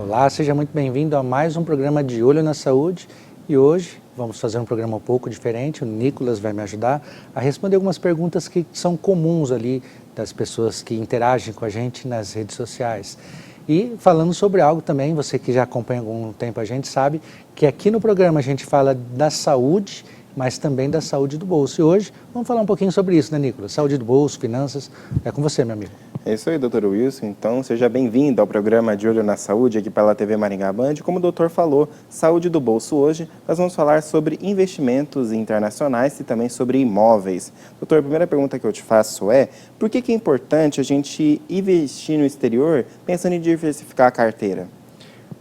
Olá, seja muito bem-vindo a mais um programa de Olho na Saúde e hoje vamos fazer um programa um pouco diferente. O Nicolas vai me ajudar a responder algumas perguntas que são comuns ali das pessoas que interagem com a gente nas redes sociais. E falando sobre algo também, você que já acompanha há algum tempo a gente sabe que aqui no programa a gente fala da saúde, mas também da saúde do bolso. E hoje vamos falar um pouquinho sobre isso, né, Nicolas? Saúde do bolso, finanças, é com você, meu amigo. É isso aí, doutor Wilson. Então, seja bem-vindo ao programa de Olho na Saúde aqui pela TV Maringá Band. Como o doutor falou, saúde do bolso hoje, nós vamos falar sobre investimentos internacionais e também sobre imóveis. Doutor, a primeira pergunta que eu te faço é, por que é importante a gente investir no exterior pensando em diversificar a carteira?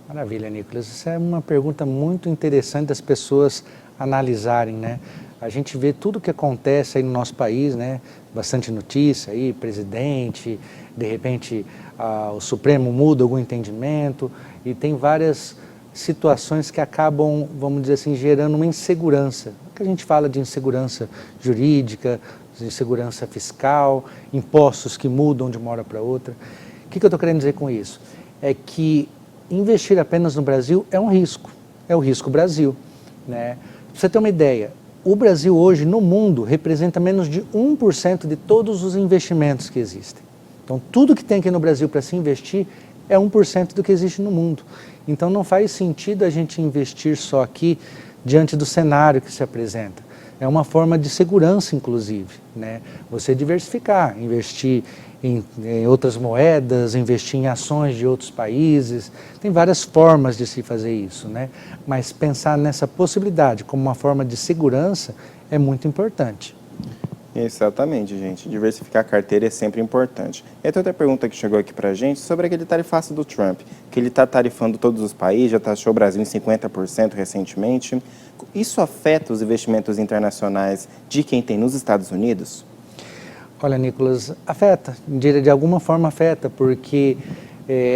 Maravilha, Nicolas. Essa é uma pergunta muito interessante das pessoas analisarem, né? A gente vê tudo o que acontece aí no nosso país, né? Bastante notícia aí, presidente, de repente o Supremo muda algum entendimento e tem várias situações que acabam, vamos dizer assim, gerando uma insegurança. O que a gente fala de insegurança jurídica, de insegurança fiscal, impostos que mudam de uma hora para outra. O que eu estou querendo dizer com isso? É que investir apenas no Brasil é o risco Brasil, né? Pra você ter uma ideia, o Brasil hoje no mundo representa menos de 1% de todos os investimentos que existem. Então tudo que tem aqui no Brasil para se investir é 1% do que existe no mundo. Então não faz sentido a gente investir só aqui diante do cenário que se apresenta. É uma forma de segurança, inclusive, né? Você diversificar, investir em outras moedas, investir em ações de outros países. Tem várias formas de se fazer isso, né? Mas pensar nessa possibilidade como uma forma de segurança é muito importante. Exatamente, gente. Diversificar a carteira é sempre importante. E tem outra pergunta que chegou aqui pra gente sobre aquele tarifaço do Trump, que ele está tarifando todos os países, já taxou o Brasil em 50% recentemente. Isso afeta os investimentos internacionais de quem tem nos Estados Unidos? Olha, Nicolas, afeta, de alguma forma afeta, porque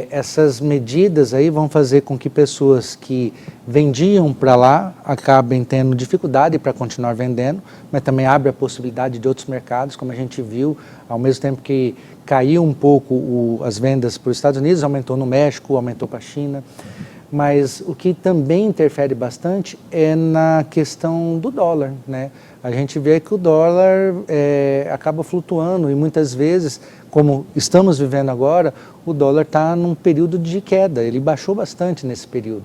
essas medidas aí vão fazer com que pessoas que vendiam para lá acabem tendo dificuldade para continuar vendendo, mas também abre a possibilidade de outros mercados, como a gente viu, ao mesmo tempo que caiu um pouco as vendas para os Estados Unidos, aumentou no México, aumentou para a China. Mas o que também interfere bastante é na questão do dólar, né? A gente vê que o dólar acaba flutuando e muitas vezes, como estamos vivendo agora, o dólar está num período de queda, ele baixou bastante nesse período,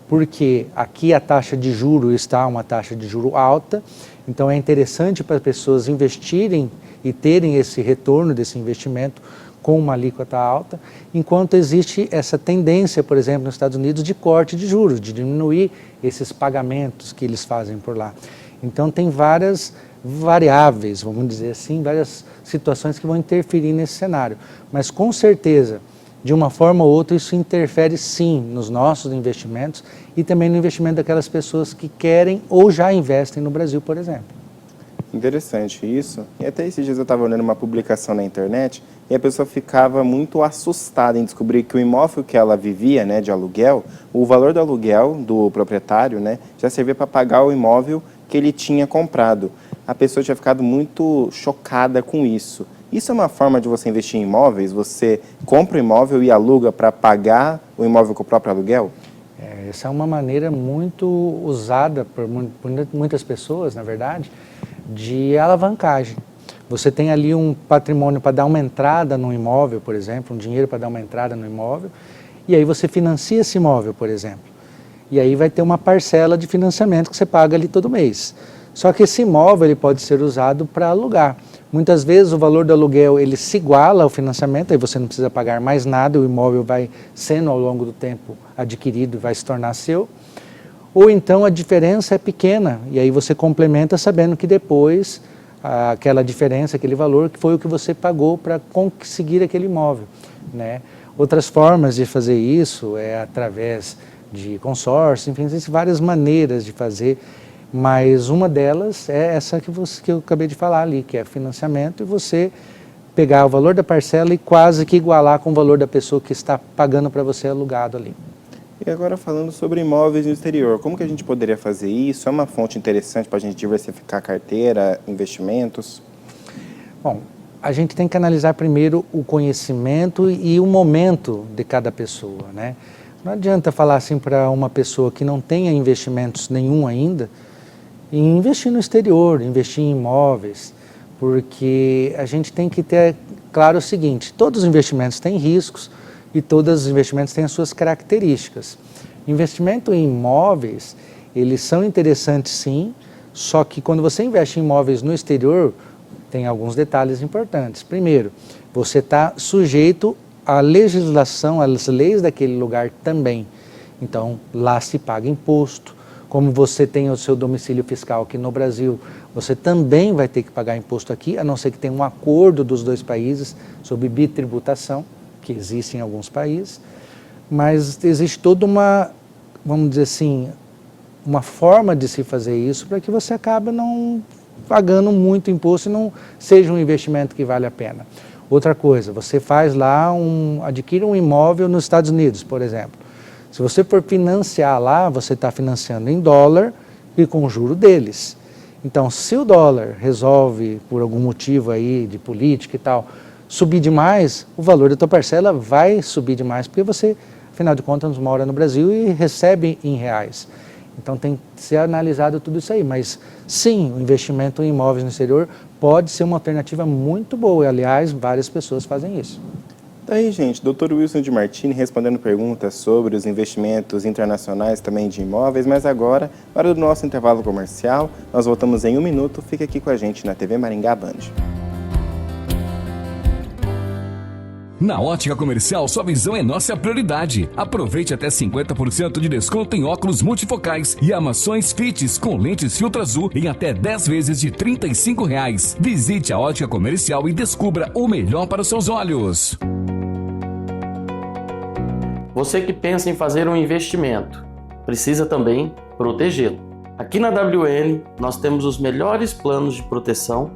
porque aqui a taxa de juro está uma taxa de juro alta, então é interessante para as pessoas investirem e terem esse retorno desse investimento com uma alíquota alta, enquanto existe essa tendência, por exemplo, nos Estados Unidos, de corte de juros, de diminuir esses pagamentos que eles fazem por lá. Então tem várias variáveis, vamos dizer assim, várias situações que vão interferir nesse cenário. Mas com certeza, de uma forma ou outra, isso interfere sim nos nossos investimentos e também no investimento daquelas pessoas que querem ou já investem no Brasil, por exemplo. Interessante isso. E até esses dias eu estava olhando uma publicação na internet e a pessoa ficava muito assustada em descobrir que o imóvel que ela vivia, né, de aluguel, o valor do aluguel do proprietário, né, já servia para pagar o imóvel que ele tinha comprado. A pessoa tinha ficado muito chocada com isso. Isso é uma forma de você investir em imóveis? Você compra o imóvel e aluga para pagar o imóvel com o próprio aluguel? Essa é uma maneira muito usada por muitas pessoas, na verdade, de alavancagem. Você tem ali um patrimônio para dar uma entrada no imóvel, por exemplo, um dinheiro para dar uma entrada no imóvel, e aí você financia esse imóvel, por exemplo. E aí vai ter uma parcela de financiamento que você paga ali todo mês. Só que esse imóvel ele pode ser usado para alugar. Muitas vezes o valor do aluguel ele se iguala ao financiamento, aí você não precisa pagar mais nada, o imóvel vai sendo ao longo do tempo adquirido e vai se tornar seu. Ou então a diferença é pequena, e aí você complementa sabendo que depois aquela diferença, aquele valor, que foi o que você pagou para conseguir aquele imóvel, né? Outras formas de fazer isso é através de consórcio, enfim, existem várias maneiras de fazer, mas uma delas é essa que eu acabei de falar ali, que é financiamento, e você pegar o valor da parcela e quase que igualar com o valor da pessoa que está pagando para você alugado ali. E agora falando sobre imóveis no exterior, como que a gente poderia fazer isso? É uma fonte interessante para a gente diversificar a carteira, investimentos? Bom, a gente tem que analisar primeiro o conhecimento e o momento de cada pessoa, né? Não adianta falar assim para uma pessoa que não tenha investimentos nenhum ainda, e investir no exterior, investir em imóveis, porque a gente tem que ter claro o seguinte, todos os investimentos têm riscos e todos os investimentos têm as suas características. Investimento em imóveis, eles são interessantes sim, só que quando você investe em imóveis no exterior, tem alguns detalhes importantes. Primeiro, você está sujeito à legislação, às leis daquele lugar também. Então, lá se paga imposto. Como você tem o seu domicílio fiscal aqui no Brasil, você também vai ter que pagar imposto aqui, a não ser que tenha um acordo dos dois países sobre bitributação, que existe em alguns países. Mas existe toda uma, vamos dizer assim, uma forma de se fazer isso para que você acabe não pagando muito imposto e não seja um investimento que vale a pena. Outra coisa, você faz lá, adquire um imóvel nos Estados Unidos, por exemplo. Se você for financiar lá, você está financiando em dólar e com o juro deles. Então, se o dólar resolve, por algum motivo aí de política e tal, subir demais, o valor da tua parcela vai subir demais, porque você, afinal de contas, mora no Brasil e recebe em reais. Então tem que ser analisado tudo isso aí, mas sim, o investimento em imóveis no exterior pode ser uma alternativa muito boa, e aliás, várias pessoas fazem isso. Tá aí, gente, Dr. Wilson de Martini respondendo perguntas sobre os investimentos internacionais também de imóveis, mas agora, para o nosso intervalo comercial, nós voltamos em 1 minuto, fica aqui com a gente na TV Maringá Band. Na Ótica Comercial, sua visão é nossa prioridade. Aproveite até 50% de desconto em óculos multifocais e armações Fites com lentes filtro azul em até 10 vezes de R$ 35. Visite a Ótica Comercial e descubra o melhor para os seus olhos. Você que pensa em fazer um investimento, precisa também protegê-lo. Aqui na WN, nós temos os melhores planos de proteção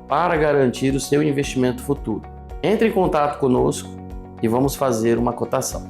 para garantir o seu investimento futuro. Entre em contato conosco e vamos fazer uma cotação.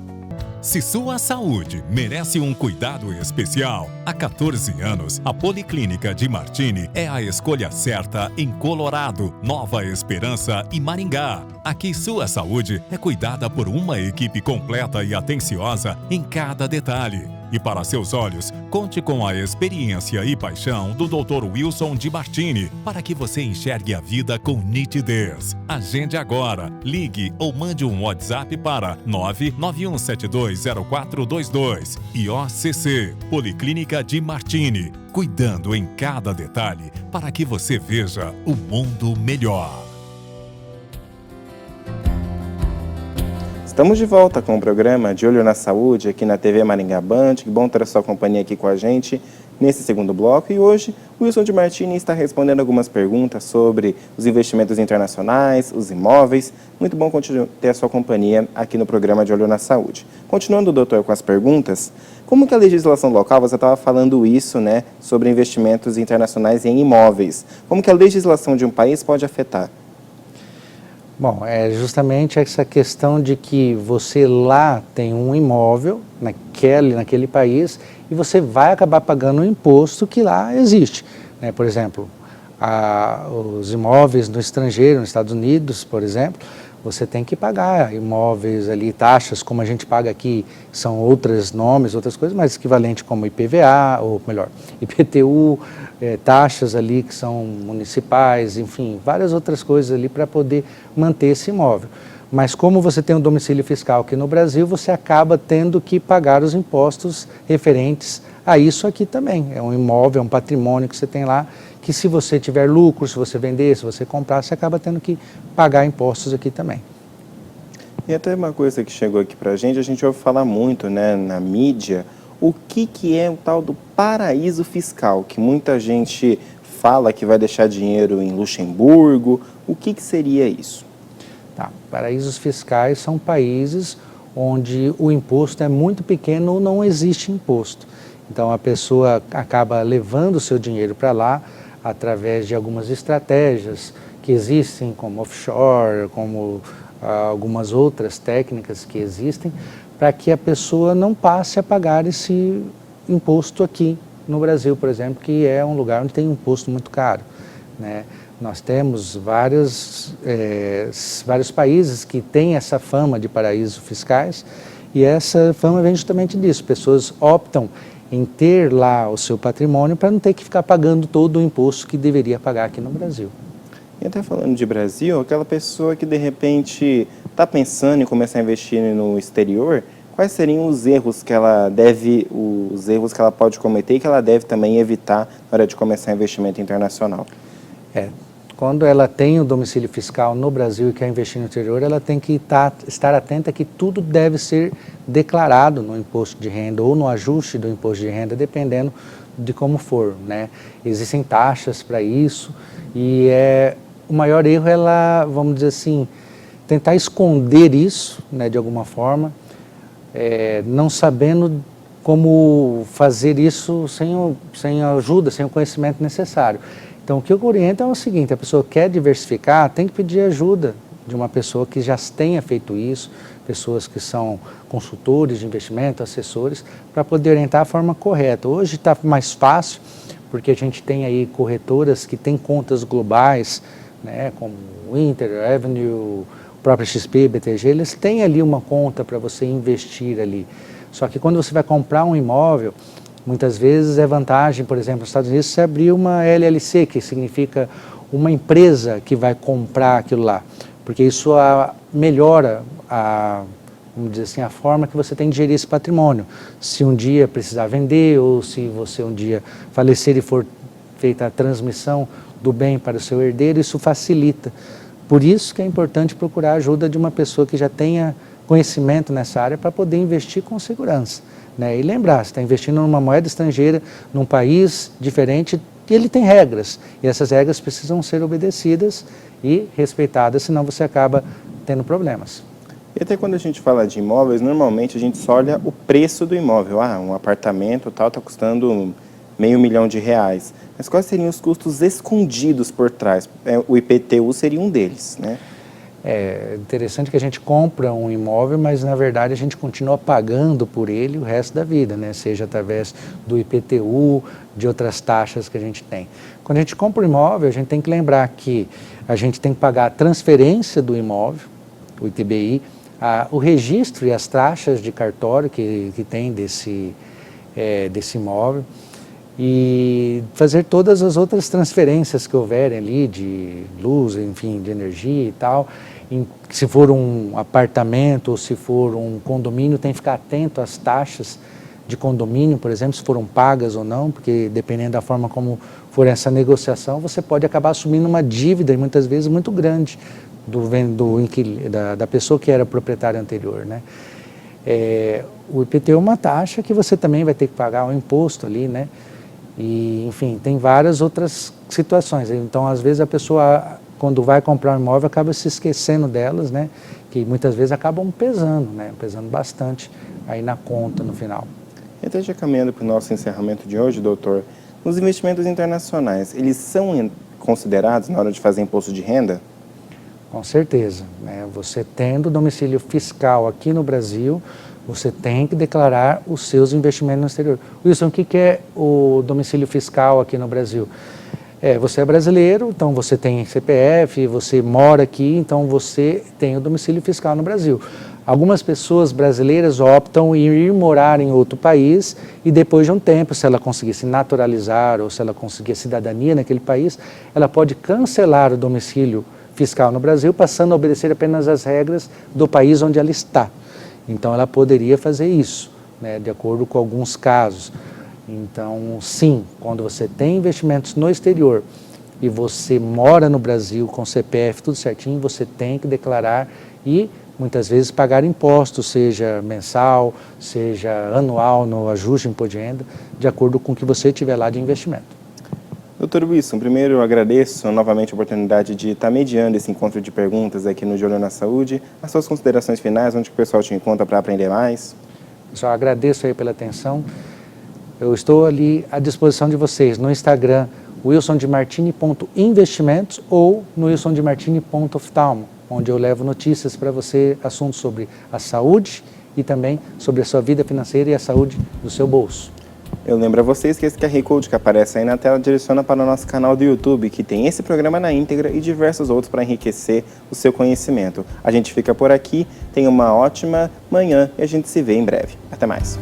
Se sua saúde merece um cuidado especial, há 14 anos, a Policlínica de Martini é a escolha certa em Colorado, Nova Esperança e Maringá. Aqui sua saúde é cuidada por uma equipe completa e atenciosa em cada detalhe. E para seus olhos, conte com a experiência e paixão do Dr. Wilson de Martini para que você enxergue a vida com nitidez. Agende agora, ligue ou mande um WhatsApp para 991720422 e OCC, Policlínica de Martini, cuidando em cada detalhe para que você veja o mundo melhor. Estamos de volta com o programa De Olho na Saúde aqui na TV Maringá Band. Que bom ter a sua companhia aqui com a gente nesse segundo bloco. E hoje o Wilson de Martini está respondendo algumas perguntas sobre os investimentos internacionais, os imóveis. Muito bom ter a sua companhia aqui no programa De Olho na Saúde. Continuando, doutor, com as perguntas, como que a legislação local, você estava falando isso, né, sobre investimentos internacionais em imóveis, como que a legislação de um país pode afetar? Bom, é justamente essa questão de que você lá tem um imóvel naquele país e você vai acabar pagando o imposto que lá existe. Né? Por exemplo, os imóveis no estrangeiro, nos Estados Unidos, por exemplo, você tem que pagar imóveis ali, taxas como a gente paga aqui, são outros nomes, outras coisas, mas equivalente como IPVA, ou melhor, IPTU, taxas ali que são municipais, enfim, várias outras coisas ali para poder manter esse imóvel. Mas como você tem um domicílio fiscal aqui no Brasil, você acaba tendo que pagar os impostos referentes a isso aqui também. É um imóvel, é um patrimônio que você tem lá, que se você tiver lucro, se você vender, se você comprar, você acaba tendo que pagar impostos aqui também. E até uma coisa que chegou aqui pra gente, a gente ouve falar muito, né, na mídia, o que é o tal do paraíso fiscal, que muita gente fala que vai deixar dinheiro em Luxemburgo. O que seria isso? Tá. Paraísos fiscais são países onde o imposto é muito pequeno ou não existe imposto. Então a pessoa acaba levando o seu dinheiro para lá através de algumas estratégias que existem, como offshore, como algumas outras técnicas que existem, para que a pessoa não passe a pagar esse imposto aqui no Brasil, por exemplo, que é um lugar onde tem um imposto muito caro, né? Nós temos vários países que têm essa fama de paraísos fiscais E essa fama vem justamente disso, pessoas optam em ter lá o seu patrimônio para não ter que ficar pagando todo o imposto que deveria pagar aqui no Brasil. E até falando de Brasil, aquela pessoa que de repente está pensando em começar a investir no exterior, quais seriam os erros que ela pode cometer e que ela deve também evitar na hora de começar investimento internacional? Quando ela tem o domicílio fiscal no Brasil e quer investir no exterior, ela tem que estar atenta que tudo deve ser declarado no imposto de renda ou no ajuste do imposto de renda, dependendo de como for, né? Existem taxas para isso e o maior erro é ela, vamos dizer assim, tentar esconder isso, né, de alguma forma, não sabendo como fazer isso sem a ajuda, sem o conhecimento necessário. Então, o que eu oriento é o seguinte: a pessoa quer diversificar, tem que pedir ajuda de uma pessoa que já tenha feito isso, pessoas que são consultores de investimento, assessores, para poder orientar a forma correta. Hoje está mais fácil, porque a gente tem aí corretoras que têm contas globais, né, como o Inter, Avenue, o próprio XP, BTG, eles têm ali uma conta para você investir ali. Só que quando você vai comprar um imóvel, muitas vezes é vantagem, por exemplo, nos Estados Unidos, você abrir uma LLC, que significa uma empresa que vai comprar aquilo lá, porque isso melhora vamos dizer assim, a forma que você tem de gerir esse patrimônio. Se um dia precisar vender ou se você um dia falecer e for feita a transmissão do bem para o seu herdeiro, isso facilita. Por isso que é importante procurar a ajuda de uma pessoa que já tenha conhecimento nessa área para poder investir com segurança, né? E lembrar, você está investindo numa moeda estrangeira, num país diferente, e ele tem regras, e essas regras precisam ser obedecidas e respeitadas, senão você acaba tendo problemas. E até quando a gente fala de imóveis, normalmente a gente só olha o preço do imóvel. Um apartamento tal está custando R$500 mil. Mas quais seriam os custos escondidos por trás? O IPTU seria um deles, né? É interessante que a gente compra um imóvel, mas na verdade a gente continua pagando por ele o resto da vida, né? Seja através do IPTU, de outras taxas que a gente tem. Quando a gente compra um imóvel, a gente tem que lembrar que a gente tem que pagar a transferência do imóvel, o ITBI, o registro e as taxas de cartório que tem desse imóvel, e fazer todas as outras transferências que houverem ali, de luz, enfim, de energia e tal. Se for um apartamento ou se for um condomínio, tem que ficar atento às taxas de condomínio, por exemplo, se foram pagas ou não, porque dependendo da forma como for essa negociação, você pode acabar assumindo uma dívida, e muitas vezes muito grande, da pessoa que era proprietária anterior, né? O IPTU é uma taxa que você também vai ter que pagar um imposto ali, né? E, enfim, tem várias outras situações. Então, às vezes, a pessoa, quando vai comprar um imóvel, acaba se esquecendo delas, né? Que muitas vezes acabam pesando, né? Pesando bastante aí na conta no final. E até já caminhando para o nosso encerramento de hoje, doutor, os investimentos internacionais, eles são considerados na hora de fazer imposto de renda? Com certeza, né? Você tendo domicílio fiscal aqui no Brasil, você tem que declarar os seus investimentos no exterior. Wilson, o que é o domicílio fiscal aqui no Brasil? Você é brasileiro, então você tem CPF, você mora aqui, então você tem o domicílio fiscal no Brasil. Algumas pessoas brasileiras optam em ir morar em outro país e depois de um tempo, se ela conseguir se naturalizar ou se ela conseguir a cidadania naquele país, ela pode cancelar o domicílio fiscal no Brasil, passando a obedecer apenas as regras do país onde ela está. Então, ela poderia fazer isso, né, de acordo com alguns casos. Então, sim, quando você tem investimentos no exterior e você mora no Brasil com CPF, tudo certinho, você tem que declarar e, muitas vezes, pagar impostos, seja mensal, seja anual, no ajuste de imposto de renda, de acordo com o que você tiver lá de investimento. Doutor Wilson, primeiro eu agradeço novamente a oportunidade de estar mediando esse encontro de perguntas aqui no De Olho na Saúde. As suas considerações finais, onde que o pessoal te encontra para aprender mais? Pessoal, agradeço aí pela atenção. Eu estou ali à disposição de vocês no Instagram, wilsondemartini.investimentos ou no wilsondemartini.oftalmo, onde eu levo notícias para você, assuntos sobre a saúde e também sobre a sua vida financeira e a saúde do seu bolso. Eu lembro a vocês que esse QR Code que aparece aí na tela direciona para o nosso canal do YouTube, que tem esse programa na íntegra e diversos outros para enriquecer o seu conhecimento. A gente fica por aqui, tenha uma ótima manhã e a gente se vê em breve. Até mais.